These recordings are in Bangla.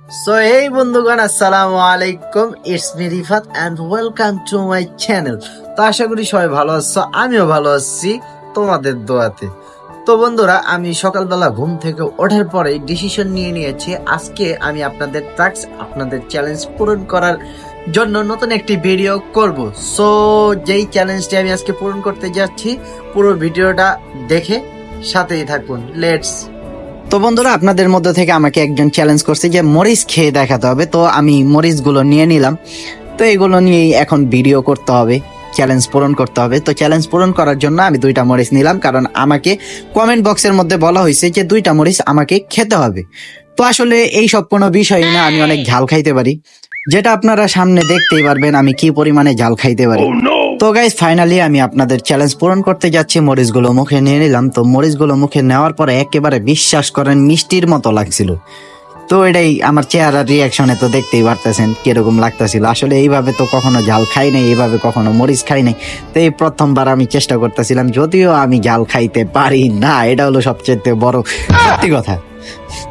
সো এই বন্ধুগণ, আসসালামু আলাইকুম। It's me Rifat and welcome to my channel. তো আশা করি সবাই ভালো আছো, আমিও ভালো আছি তোমাদের দোয়াতে। তো বন্ধুরা, আমি সকালবেলা ঘুম থেকে ওঠার পরে ডিসিশন নিয়ে নিয়েছি, আজকে আমি আপনাদের টাস্ক, আপনাদের চ্যালেঞ্জ পূরণ করার জন্য নতুন একটি ভিডিও করব। সো যেই চ্যালেঞ্জটি আমি আজকে পূরণ করতে যাচ্ছি, পুরো ভিডিওটা দেখে সাথেই থাকুন। লেটস। তো বন্ধুরা, আপনাদের মধ্য থেকে আমাকে একজন চ্যালেঞ্জ করছে যে মরিচ খেয়ে দেখাতে হবে। তো আমি মরিচগুলো নিয়ে নিলাম। তো এগুলো নিয়েই এখন ভিডিও করতে হবে, চ্যালেঞ্জ পূরণ করতে হবে। তো চ্যালেঞ্জ পূরণ করার জন্য আমি 2টা মরিচ নিলাম, কারণ আমাকে কমেন্ট বক্সের মধ্যে বলা হয়েছে যে 2টা মরিচ আমাকে খেতে হবে। তো আসলে এই সব কোনো বিষয় না, আমি অনেক ঝাল খাইতে পারি, যেটা আপনারা সামনে দেখতেই পারবেন আমি কি পরিমাণে ঝাল খাইতে পারি। তো গাইস, ফাইনালি আমি আপনাদের চ্যালেঞ্জ পূরণ করতে যাচ্ছি। মরিচগুলো মুখে নিয়ে নিলাম। তো মরিচগুলো মুখে নেওয়ার পরে একেবারে বিশ্বাস করেন মিষ্টির মতো লাগছিল। তো এটাই আমার চেহারার রিয়াকশনে তো দেখতেই পারতেছেন কিরকম লাগতেছিল। আসলে এইভাবে তো কখনো ঝাল খাই নাই, এইভাবে কখনো মরিচ খাই নাই। তো এই প্রথমবার আমি চেষ্টা করতেছিলাম, যদিও আমি ঝাল খাইতে পারি না, এটা হলো সবচেয়ে বড় সত্যি কথা।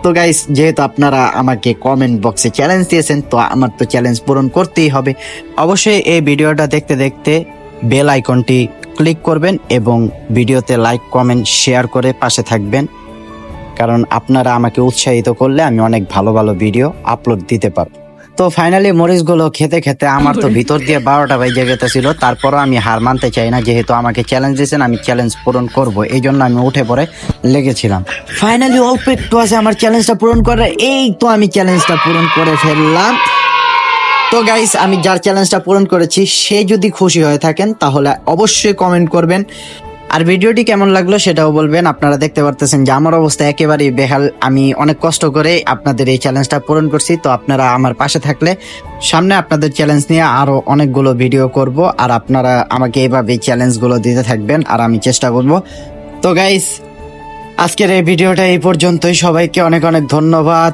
তো গাইস, যেহেতু আপনারা আমাকে কমেন্ট বক্সে চ্যালেঞ্জ দিয়েছেন, তো আমার তো চ্যালেঞ্জ পূরণ করতেই হবে। অবশ্যই এই ভিডিওটা দেখতে দেখতে বেল আইকনটি ক্লিক করবেন এবং ভিডিওতে লাইক, কমেন্ট, শেয়ার করে পাশে থাকবেন, কারণ আপনারা আমাকে উৎসাহিত করলে আমি অনেক ভালো ভালো ভিডিও আপলোড দিতে পারবো। তো ফাইনালি মরিচগুলো খেতে খেতে আমার তো ভিতর দিয়ে 12টা বেজে গেছিল। তারপরও আমি হার মানতে চাই না, যেহেতু আমাকে চ্যালেঞ্জ দিয়েছেন, আমি চ্যালেঞ্জ পূরণ করব, এই জন্য আমি উঠে পড়ে লেগেছিলাম। ফাইনালি অল্প একটু আছে আমার চ্যালেঞ্জটা পূরণ করে, এই তো আমি চ্যালেঞ্জটা পূরণ করে ফেললাম। তো গাইস, আমি যার চ্যালেঞ্জটা পূরণ করেছি সে যদি খুশি হয়ে থাকেন তাহলে অবশ্যই কমেন্ট করবেন, আর ভিডিওটি কেমন লাগলো সেটাও বলবেন। আপনারা দেখতে পারতেছেন যে আমার অবস্থা একেবারেই বেহাল। আমি অনেক কষ্ট করে আপনাদের এই চ্যালেঞ্জটা পূরণ করছি। তো আপনারা আমার পাশে থাকলে সামনে আপনাদের চ্যালেঞ্জ নিয়ে আরো অনেকগুলো ভিডিও করব, আর আপনারা আমাকে এইভাবে চ্যালেঞ্জগুলো দিতে থাকবেন আর আমি চেষ্টা করব। তো গাইস, আজকের এই ভিডিওটা এই পর্যন্তই। সবাইকে অনেক অনেক ধন্যবাদ।